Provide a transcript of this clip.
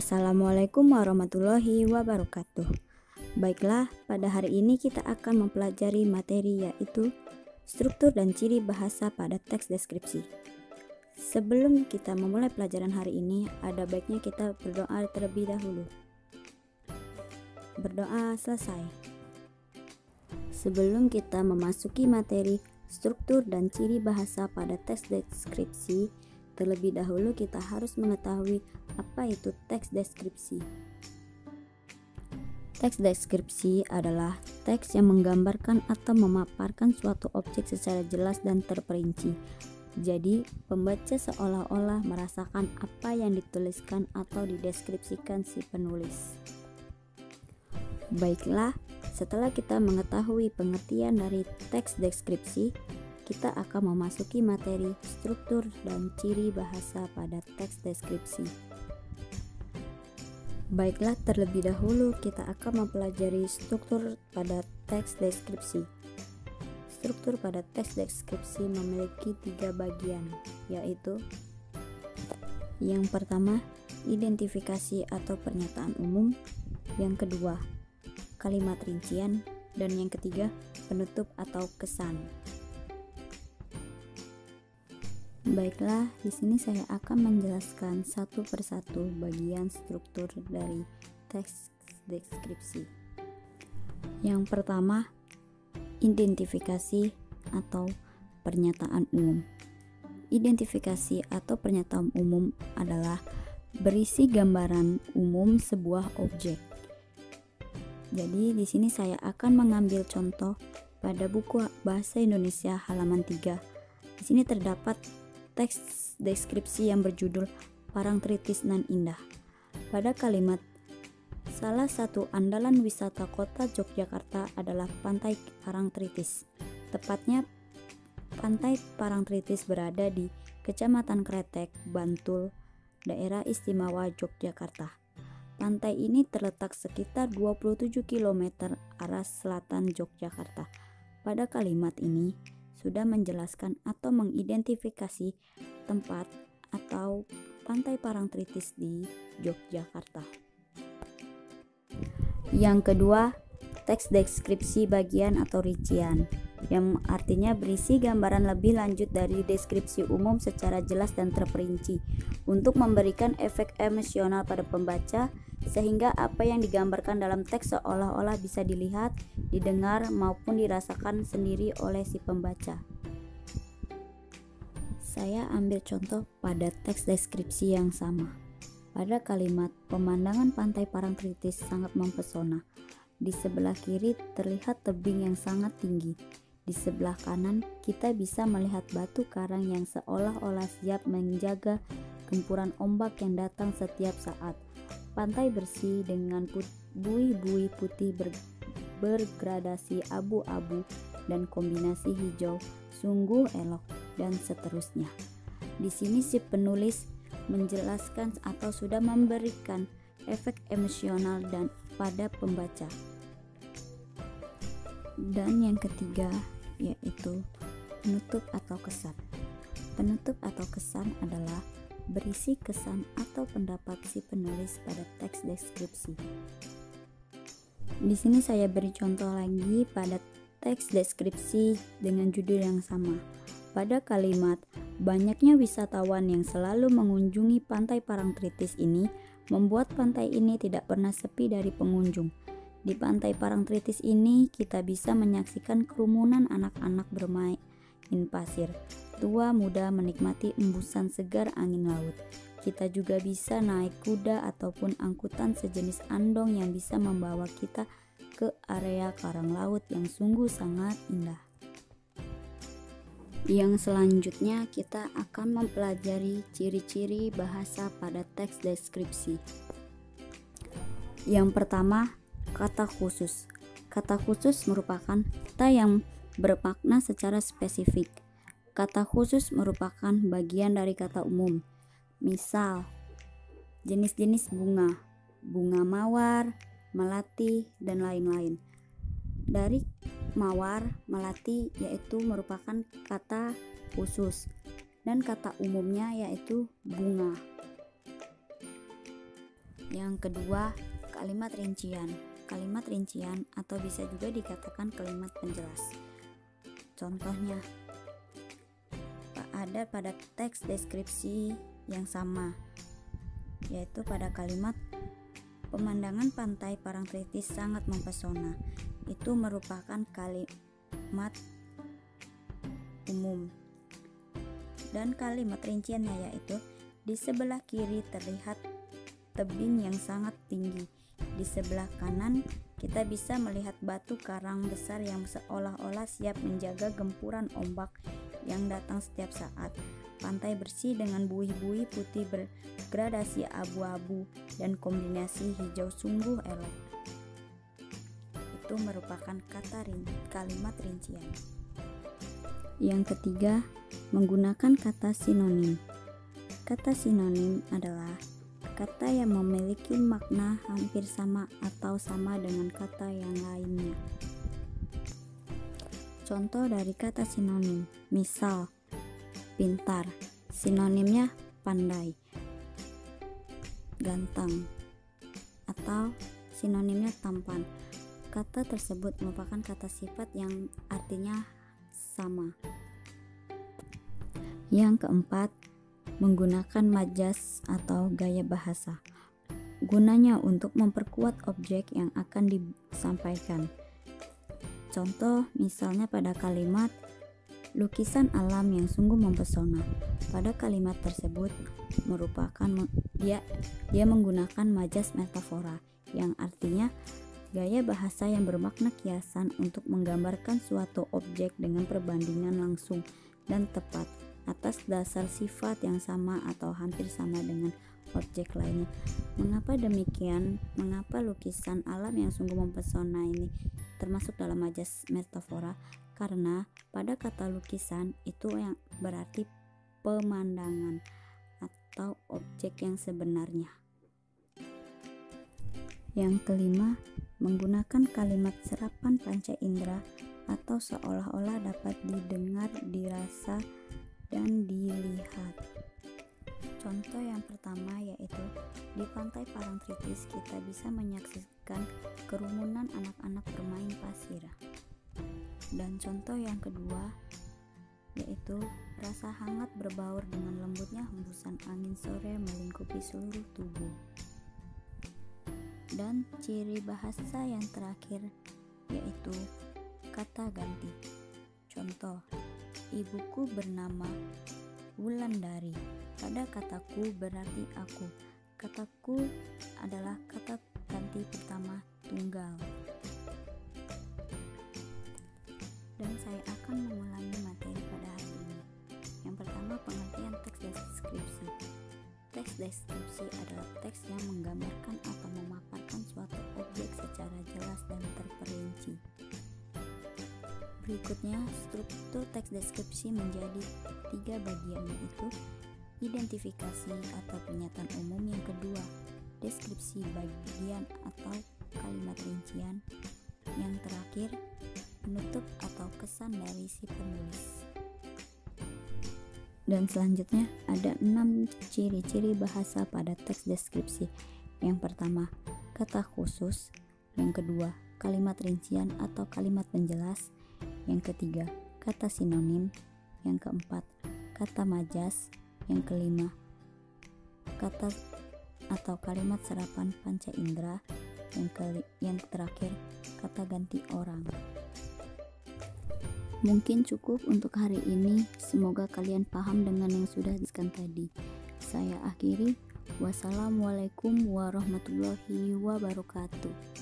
Assalamualaikum warahmatullahi wabarakatuh. Baiklah, pada hari ini kita akan mempelajari materi yaitu struktur dan ciri bahasa pada teks deskripsi. Sebelum kita memulai pelajaran hari ini, ada baiknya kita berdoa terlebih dahulu. Berdoa selesai. Sebelum kita memasuki materi struktur dan ciri bahasa pada teks deskripsi, terlebih dahulu kita harus mengetahui apa itu teks deskripsi. Teks deskripsi adalah teks yang menggambarkan atau memaparkan suatu objek secara jelas dan terperinci. Jadi, pembaca seolah-olah merasakan apa yang dituliskan atau dideskripsikan si penulis. Baiklah, setelah kita mengetahui pengertian dari teks deskripsi, kita akan memasuki materi struktur dan ciri bahasa pada teks deskripsi. Baiklah, terlebih dahulu kita akan mempelajari struktur pada teks deskripsi. Struktur pada teks deskripsi memiliki 3 bagian, yaitu yang pertama, identifikasi atau pernyataan umum, yang kedua, kalimat rincian, dan yang ketiga, penutup atau kesan. Baiklah, di sini saya akan menjelaskan satu persatu bagian struktur dari teks deskripsi. Yang pertama, identifikasi atau pernyataan umum. Identifikasi atau pernyataan umum adalah berisi gambaran umum sebuah objek. Jadi di sini saya akan mengambil contoh pada buku Bahasa Indonesia halaman 3. Di sini terdapat teks deskripsi yang berjudul Parangtritis Nan Indah. Pada kalimat, salah satu andalan wisata kota Yogyakarta adalah Pantai Parangtritis. Tepatnya, Pantai Parangtritis berada di Kecamatan Kretek, Bantul, Daerah Istimewa Yogyakarta. Pantai ini terletak sekitar 27 km arah selatan Yogyakarta. Pada kalimat ini sudah menjelaskan atau mengidentifikasi tempat atau Pantai Parangtritis di Yogyakarta. Yang kedua, teks deskripsi bagian atau rincian, yang artinya berisi gambaran lebih lanjut dari deskripsi umum secara jelas dan terperinci untuk memberikan efek emosional pada pembaca, sehingga apa yang digambarkan dalam teks seolah-olah bisa dilihat, didengar, maupun dirasakan sendiri oleh si pembaca. Saya ambil contoh pada teks deskripsi yang sama. Pada kalimat, pemandangan Pantai Parangtritis sangat mempesona. Di sebelah kiri terlihat tebing yang sangat tinggi. Di sebelah kanan kita bisa melihat batu karang yang seolah-olah siap menjaga gempuran ombak yang datang setiap saat. Pantai bersih dengan buih-buih putih bergradasi abu-abu dan kombinasi hijau, sungguh elok, dan seterusnya. Di sini si penulis menjelaskan atau sudah memberikan efek emosional dan pada pembaca. Dan yang ketiga yaitu penutup atau kesan. Penutup atau kesan adalah berisi kesan atau pendapat si penulis pada teks deskripsi. Di sini saya beri contoh lagi pada teks deskripsi dengan judul yang sama. Pada kalimat, banyaknya wisatawan yang selalu mengunjungi Pantai Parangtritis ini membuat pantai ini tidak pernah sepi dari pengunjung. Di Pantai Parangtritis ini kita bisa menyaksikan kerumunan anak-anak bermain pasir. Tua muda menikmati embusan segar angin laut. Kita juga bisa naik kuda ataupun angkutan sejenis andong yang bisa membawa kita ke area karang laut yang sungguh sangat indah. Yang selanjutnya kita akan mempelajari ciri-ciri bahasa pada teks deskripsi. Yang pertama, kata khusus. Kata khusus merupakan kata yang bermakna secara spesifik. Kata khusus merupakan bagian dari kata umum. Misal, jenis-jenis bunga, bunga mawar, melati, dan lain-lain. Dari mawar, melati yaitu merupakan kata khusus dan kata umumnya yaitu bunga. Yang kedua, kalimat rincian. Kalimat rincian atau bisa juga dikatakan kalimat penjelas. Contohnya, ada pada teks deskripsi yang sama, yaitu pada kalimat pemandangan pantai Parangtritis sangat mempesona. Itu merupakan kalimat umum. Dan kalimat rinciannya yaitu di sebelah kiri terlihat tebing yang sangat tinggi. Di sebelah kanan kita bisa melihat batu karang besar yang seolah-olah siap menjaga gempuran ombak yang datang setiap saat. Pantai bersih dengan buih-buih putih bergradasi abu-abu dan kombinasi hijau sungguh elok. Itu merupakan kalimat rincian. Yang ketiga, menggunakan kata sinonim. Kata sinonim adalah kata yang memiliki makna hampir sama atau sama dengan kata yang lainnya. Contoh dari kata sinonim, misal pintar, sinonimnya pandai, ganteng, atau sinonimnya tampan. Kata tersebut merupakan kata sifat yang artinya sama. Yang keempat, menggunakan majas atau gaya bahasa. Gunanya untuk memperkuat objek yang akan disampaikan. Contoh misalnya pada kalimat lukisan alam yang sungguh mempesona. Pada kalimat tersebut merupakan dia menggunakan majas metafora yang artinya gaya bahasa yang bermakna kiasan untuk menggambarkan suatu objek dengan perbandingan langsung dan tepat atas dasar sifat yang sama atau hampir sama dengan objek lainnya. Mengapa demikian? Mengapa lukisan alam yang sungguh mempesona ini termasuk dalam majas metafora? Karena pada kata lukisan itu yang berarti pemandangan atau objek yang sebenarnya. Yang kelima, menggunakan kalimat serapan panca indera atau seolah-olah dapat didengar, dirasa, dan dilihat. Contoh yang pertama yaitu di pantai Parangtritis kita bisa menyaksikan kerumunan anak-anak bermain pasir. Dan contoh yang kedua yaitu rasa hangat berbaur dengan lembutnya hembusan angin sore melingkupi seluruh tubuh. Dan ciri bahasa yang terakhir yaitu kata ganti. Contoh, ibuku bernama Wulandari. Pada kataku berarti aku. Kataku adalah kata ganti pertama tunggal. Dan saya akan mengulangi materi pada hari ini. Yang pertama, pengertian teks deskripsi. Teks deskripsi adalah teks yang menggambarkan atau memaparkan suatu objek secara jelas dan terperinci. Berikutnya, struktur teks deskripsi menjadi 3 bagian, yaitu identifikasi atau pernyataan umum. Yang kedua, deskripsi bagian atau kalimat rincian. Yang terakhir, penutup atau kesan dari si penulis. Dan selanjutnya ada 6 ciri-ciri bahasa pada teks deskripsi. Yang pertama, kata khusus. Yang kedua, kalimat rincian atau kalimat penjelas. Yang ketiga, kata sinonim. Yang keempat, kata majas. Yang kelima, kata atau kalimat serapan panca indera. Yang terakhir, kata ganti orang. Mungkin cukup untuk hari ini. Semoga kalian paham dengan yang sudah disebutkan tadi. Saya akhiri. Wassalamualaikum warahmatullahi wabarakatuh.